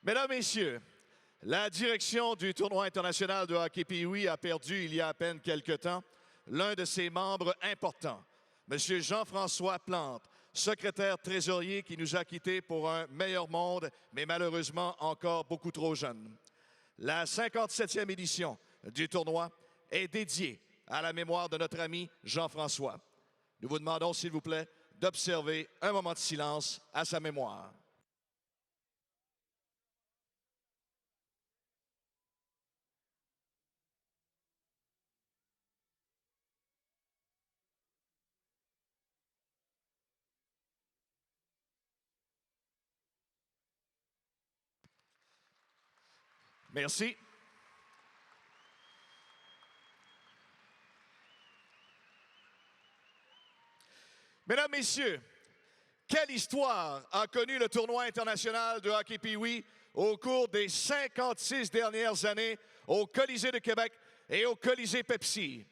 Mesdames, Messieurs, la direction du tournoi international de hockey Pee-Wee a perdu il y a à peine quelques temps l'un de ses membres importants, M. Jean-François Plante, secrétaire trésorier qui nous a quittés pour un meilleur monde, mais malheureusement encore beaucoup trop jeune. La 57e édition du tournoi est dédiée à la mémoire de notre ami Jean-François. Nous vous demandons, s'il vous plaît, d'observer un moment de silence à sa mémoire. Merci. Mesdames, Messieurs, quelle histoire a connu le tournoi international de hockey Pee-Wee au cours des 56 dernières années au Colisée de Québec et au Colisée Pepsi?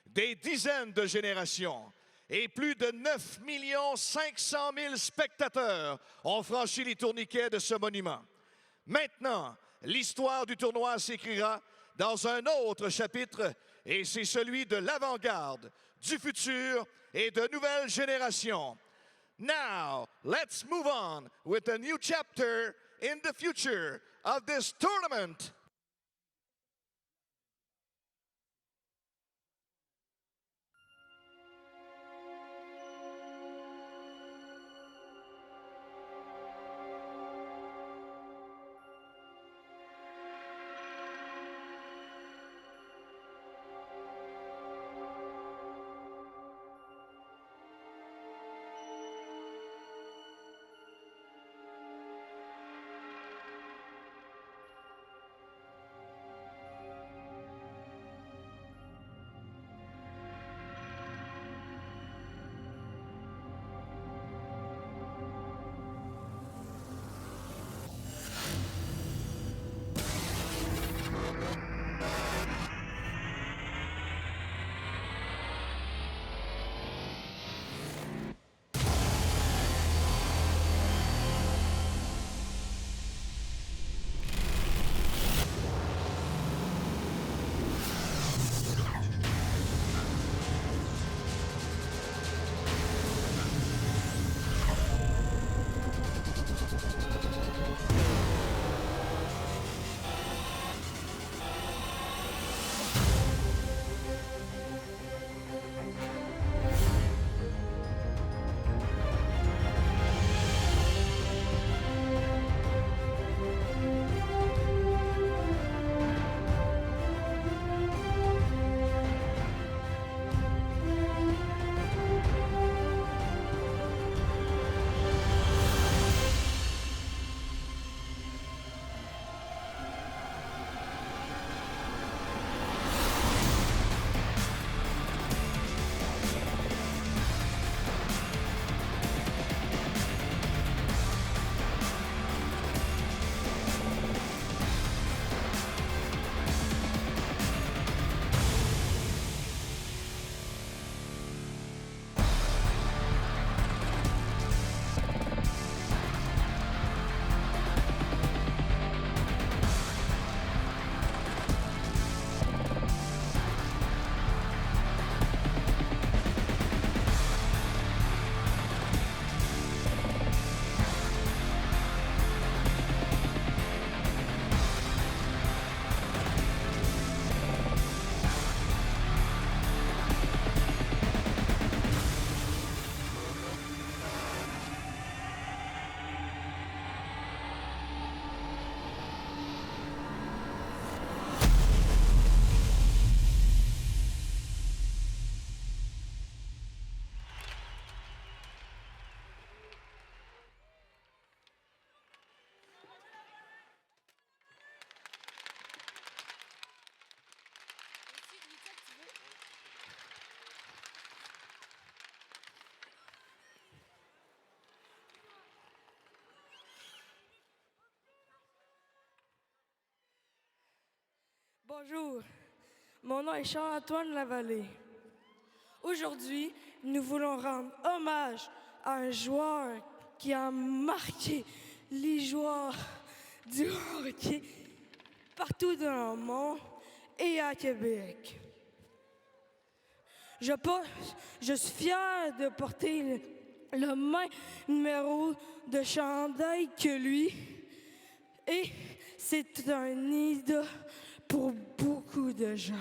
Des dizaines de générations et plus de 9 500 000 spectateurs ont franchi les tourniquets de ce monument. Maintenant, l'histoire du tournoi s'écrira dans un autre chapitre, et c'est celui de l'avant-garde, du futur et de nouvelles générations. Now, let's move on with a new chapter in the future of this tournament. Bonjour, mon nom est Charles-Antoine Lavallée. Aujourd'hui, nous voulons rendre hommage à un joueur qui a marqué les joueurs du hockey partout dans le monde et à Québec. Je suis fier de porter le même numéro de chandail que lui et c'est un idole pour beaucoup de gens.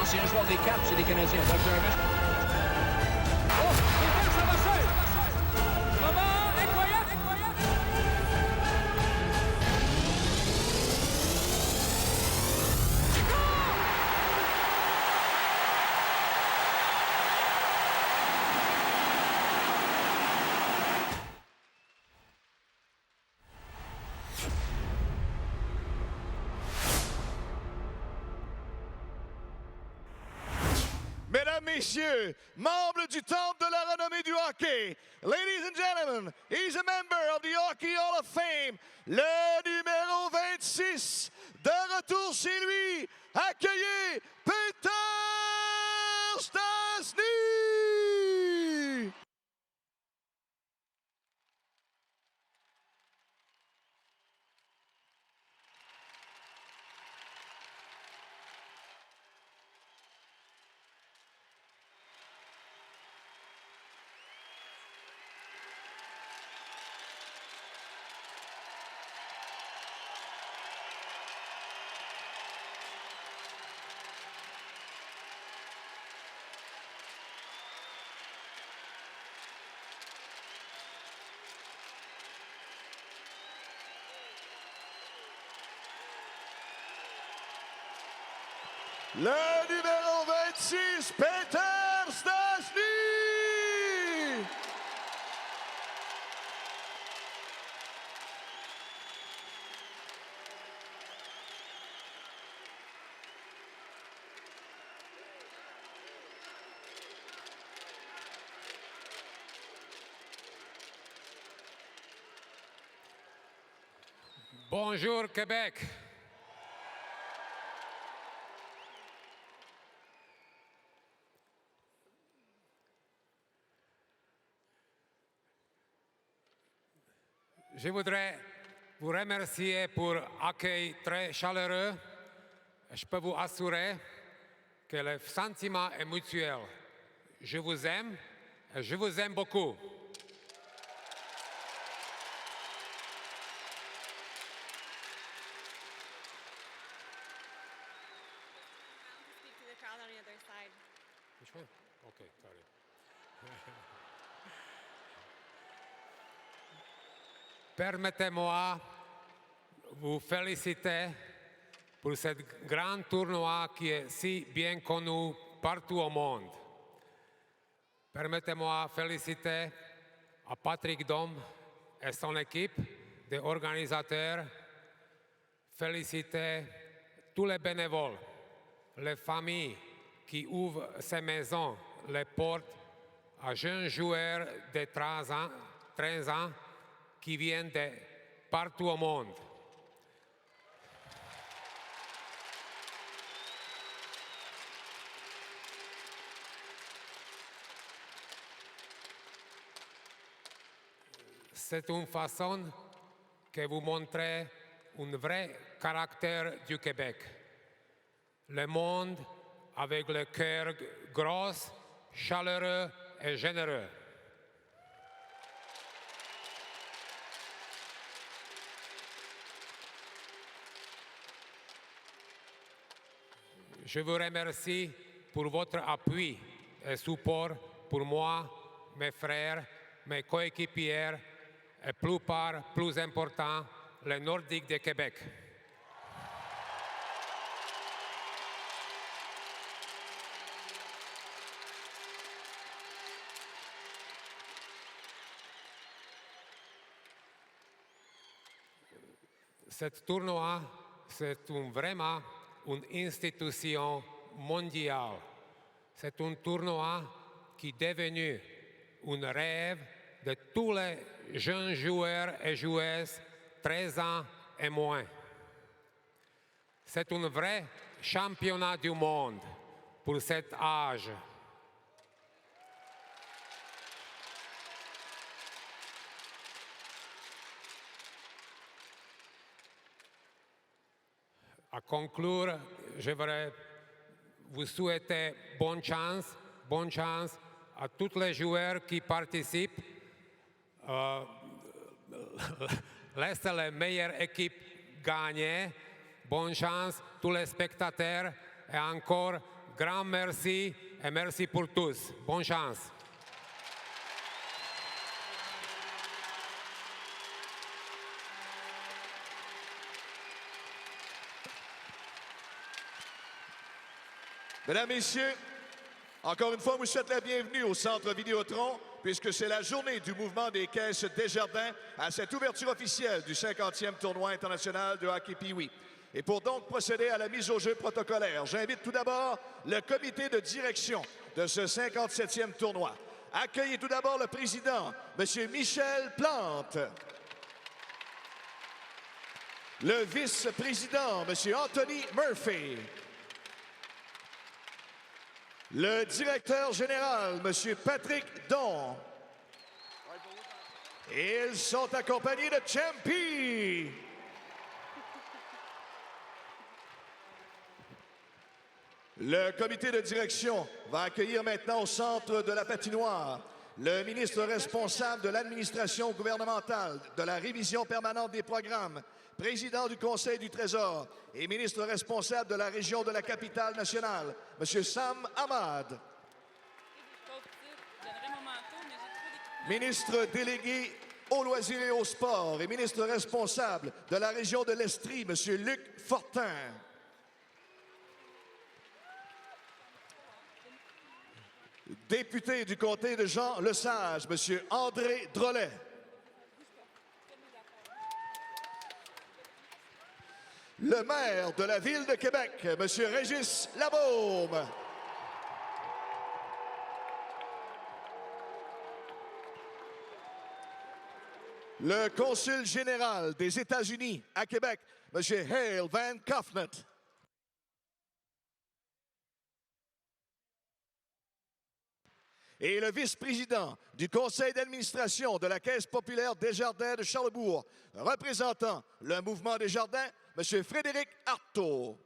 Ancien joueur des Caps chez les Canadiens, Doug Dermott. Oh, ça va seul! Moment incroyable, incroyable! Mesdames, Messieurs, membres du Temple de la renommée du hockey, ladies and gentlemen, he's a member of the Hockey Hall of Fame, le numéro 26, de retour chez lui, accueillez Peter Stastny! Le numéro 26, Peter Stastny! Bonjour Québec. Je voudrais vous remercier pour l'accueil très chaleureux. Je peux vous assurer que le sentiment est mutuel. Je vous aime et je vous aime beaucoup. Speak to the crowd on the other side. Which one? Okay, sorry. Permettez-moi vous féliciter pour ce grand tournoi qui est si bien connu partout au monde. Permettez-moi féliciter à Patrick Dom et son équipe d'organisateurs, féliciter tous les bénévoles, les familles qui ouvrent ces maisons, les portes à jeunes joueurs de 13 ans qui viennent de partout au monde. C'est une façon que vous montrez un vrai caractère du Québec. Le monde avec le cœur gros, chaleureux et généreux. Je vous remercie pour votre appui et support pour moi, mes frères, mes coéquipiers et plus important, les Nordiques de Québec. Ce tournoi, c'est vraiment une institution mondiale. C'est un tournoi qui est devenu un rêve de tous les jeunes joueurs et joueuses 13 ans et moins. C'est un vrai championnat du monde pour cet âge. À conclure, je voudrais vous souhaiter bonne chance à tous les joueurs qui participent. Laissez la meilleure équipe gagner. Bonne chance, tous les spectateurs. Et encore, grand merci et merci pour tous. Bonne chance. Mesdames, Messieurs, encore une fois, je vous souhaite la bienvenue au Centre Vidéotron, puisque c'est la journée du mouvement des caisses Desjardins à cette ouverture officielle du 50e tournoi international de hockey Pee-Wee. Et pour donc procéder à la mise au jeu protocolaire, j'invite tout d'abord le comité de direction de ce 57e tournoi. Accueillez tout d'abord le président, M. Michel Plante. Le vice-président, M. Anthony Murphy. Le directeur général, M. Patrick Don. Et ils sont accompagnés de Champi. Le comité de direction va accueillir maintenant au centre de la patinoire le ministre responsable de l'administration gouvernementale, de la révision permanente des programmes, président du Conseil du Trésor et ministre responsable de la région de la capitale nationale, M. Sam Ahmad. Ministre délégué aux loisirs et aux sports et ministre responsable de la région de l'Estrie, M. Luc Fortin. Député du comté de Jean-Lesage, M. André Drolet. Le maire de la Ville de Québec, M. Régis Labaume. Le consul général des États-Unis à Québec, M. Hale Van Kaufnet. Et le vice-président du conseil d'administration de la Caisse populaire Desjardins de Charlebourg, représentant le mouvement Desjardins, M. Frédéric Artaud.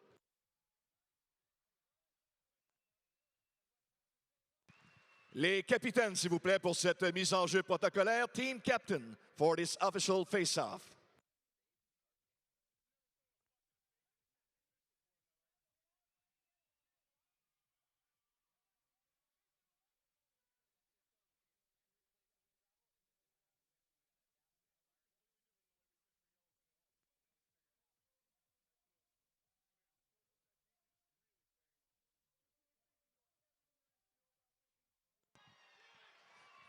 Les capitaines, s'il vous plaît, pour cette mise en jeu protocolaire. Team captain for this official face-off.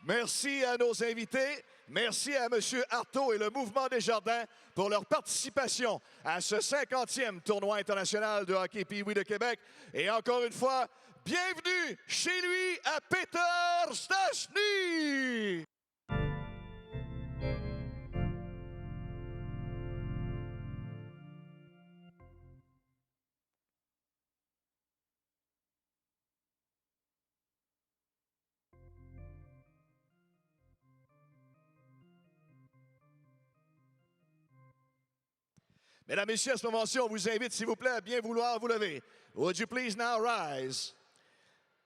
Merci à nos invités. Merci à M. Artaud et le Mouvement des Jardins pour leur participation à ce 50e tournoi international de hockey Pee-wee de Québec. Et encore une fois, bienvenue chez lui à Peter Stastny! Mesdames, Messieurs, à ce moment-ci, on vous invite, s'il vous plaît, à bien vouloir vous lever. Would you please now rise?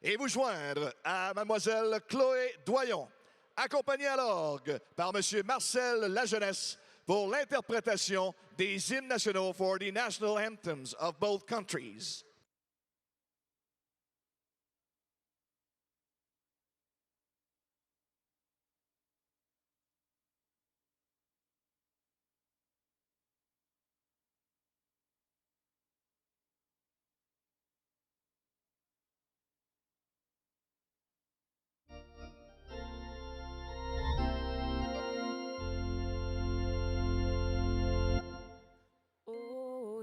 Et vous joindre à Mademoiselle Chloé Doyon, accompagnée à l'orgue par Monsieur Marcel Lajeunesse pour l'interprétation des hymnes nationaux for the national anthems of both countries.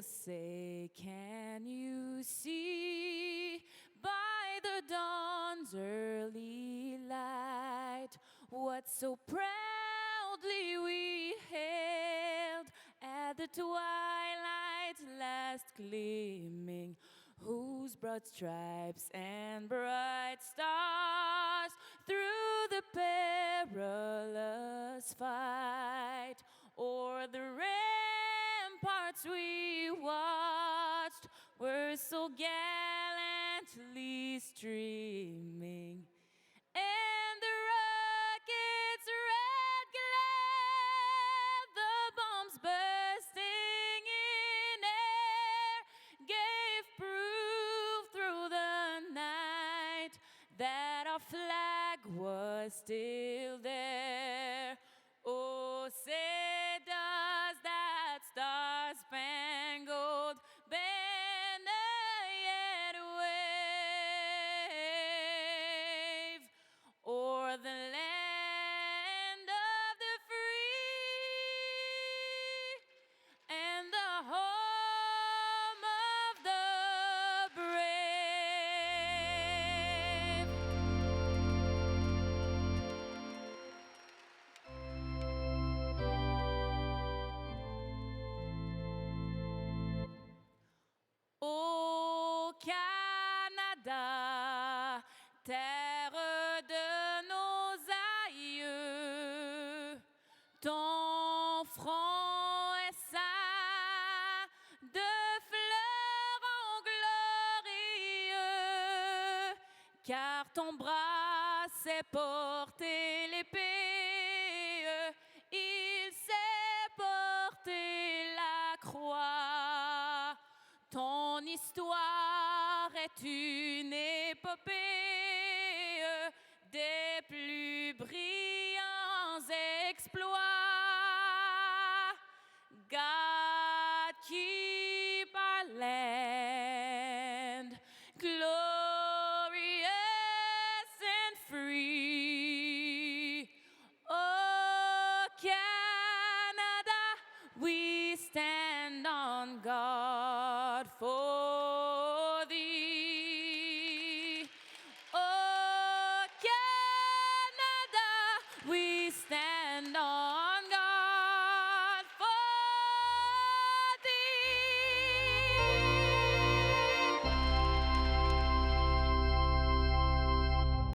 Say, can you see by the dawn's early light what so proudly we hailed at the twilight's last gleaming, whose broad stripes and bright stars through the perilous fight o'er the ramparts we watched were so gallantly streaming, and the rocket's red glare, the bombs bursting in air, gave proof through the night that our flag was still there. Oh, say does that star-spangled banner yet wave o'er the land of the free and the home of the brave? Au Canada, terre de nos aïeux, ton front est ceint de fleurs en glorieux, car ton bras sait porter l'épée, il sait porter la croix. Ton histoire est une